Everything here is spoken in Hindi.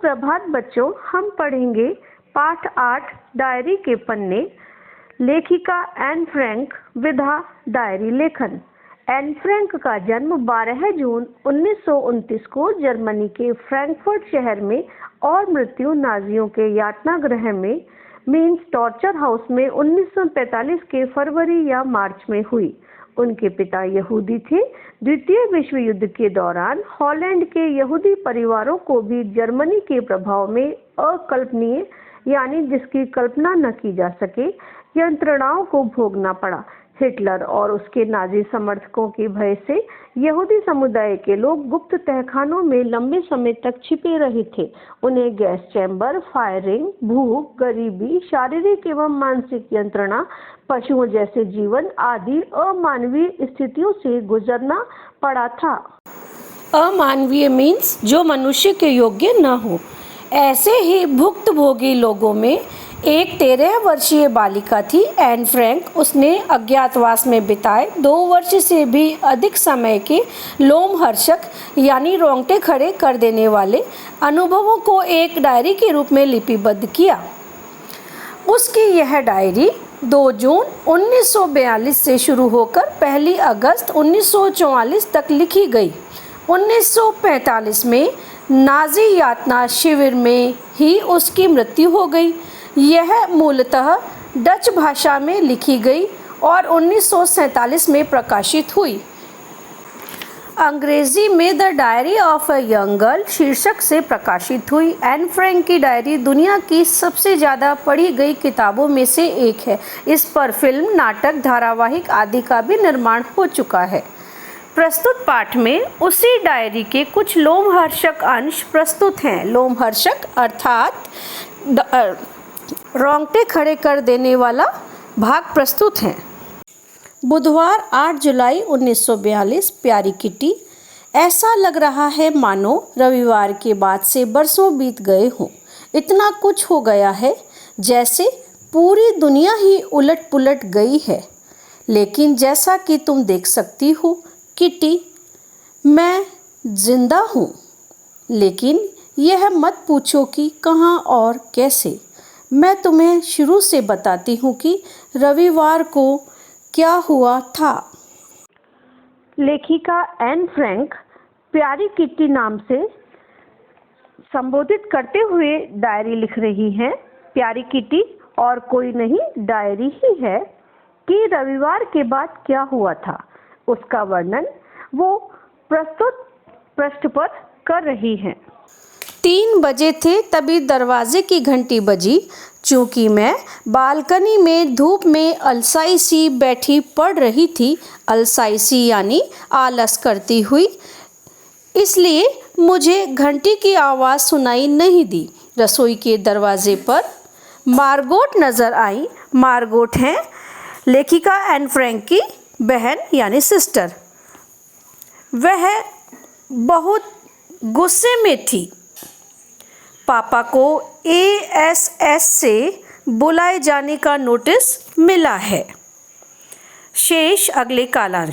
सुप्रभात बच्चों, हम पढ़ेंगे पाठ 8 डायरी के पन्ने। लेखिका एन फ्रैंक, विधा डायरी लेखन। एन फ्रैंक का जन्म 12 जून 1929 को जर्मनी के फ्रैंकफर्ट शहर में और मृत्यु नाजियों के यातना गृह में मीन्स टॉर्चर हाउस में 1945 के फरवरी या मार्च में हुई। उनके पिता यहूदी थे। द्वितीय विश्व युद्ध के दौरान हॉलैंड के यहूदी परिवारों को भी जर्मनी के प्रभाव में अकल्पनीय यानी जिसकी कल्पना न की जा सके यंत्रणाओं को भोगना पड़ा। हिटलर और उसके नाजी समर्थकों के भय से यहूदी समुदाय के लोग गुप्त तहखानों में लंबे समय तक छिपे रहे थे। उन्हें गैस चैम्बर, फायरिंग, भूख, गरीबी, शारीरिक एवं मानसिक यंत्रणा, पशुओं जैसे जीवन आदि अमानवीय स्थितियों से गुजरना पड़ा था। अमानवीय मीन्स जो मनुष्य के योग्य न हो। ऐसे ही भुक्तभोगी लोगों में एक 13 वर्षीय बालिका थी, एन फ्रैंक। उसने अज्ञातवास में बिताए 2 वर्ष से भी अधिक समय के लोमहर्षक यानी रोंगटे खड़े कर देने वाले अनुभवों को एक डायरी के रूप में लिपिबद्ध किया। उसकी यह डायरी 2 जून 1942 से शुरू होकर 1 अगस्त 1944 तक लिखी गई। 1945 में नाजी यातना शिविर में ही उसकी मृत्यु हो गई। यह मूलतः डच भाषा में लिखी गई और 1947 में प्रकाशित हुई। अंग्रेजी में the diary of a young girl शीर्षक से प्रकाशित हुई। एन फ्रैंक की डायरी दुनिया की सबसे ज़्यादा पढ़ी गई किताबों में से एक है। इस पर फिल्म, नाटक, धारावाहिक आदि का भी निर्माण हो चुका है। प्रस्तुत पाठ में उसी डायरी के कुछ लोमहर्षक अंश प्रस्तुत हैं। लोमहर्षक अर्थात रोंगटे खड़े कर देने वाला भाग प्रस्तुत हैं। बुधवार 8 जुलाई 1942। प्यारी किटी, ऐसा लग रहा है मानो रविवार के बाद से बरसों बीत गए हों। इतना कुछ हो गया है जैसे पूरी दुनिया ही उलट पुलट गई है। लेकिन जैसा कि तुम देख सकती हो किटी, मैं जिंदा हूँ। लेकिन यह मत पूछो कि कहाँ और कैसे। मैं तुम्हें शुरू से बताती हूँ कि रविवार को क्या हुआ था। लेखिका एन फ्रैंक प्यारी किटी नाम से संबोधित करते हुए डायरी लिख रही हैं। प्यारी किटी और कोई नहीं, डायरी ही है कि रविवार के बाद क्या हुआ था। उसका वर्णन वो प्रस्तुत पृष्ठ पर कर रही हैं। 3 बजे थे तभी दरवाजे की घंटी बजी। चूंकि मैं बालकनी में धूप में अलसाई सी बैठी पड़ रही थी, अलसाई सी यानी आलस करती हुई, इसलिए मुझे घंटी की आवाज़ सुनाई नहीं दी। रसोई के दरवाजे पर मार्गोट नज़र आई। मार्गोट हैं लेखिका एन फ्रैंक की बहन यानी सिस्टर। वह बहुत गुस्से में थी। पापा को ASS से बुलाए जाने का नोटिस मिला है। शेष अगले कालांश।